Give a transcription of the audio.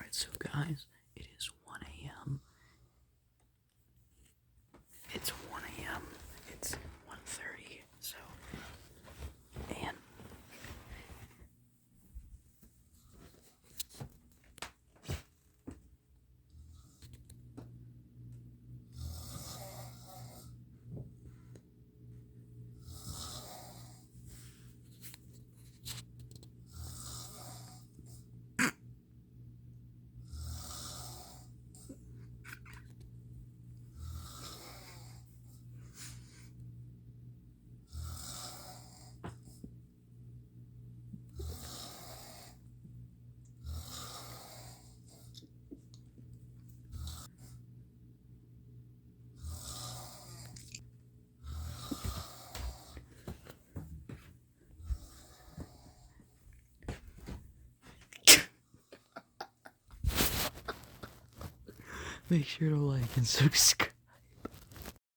Alright, so guys, it is 1 a.m. It's 1 a.m. It's 1:30, so, and make sure to like and subscribe.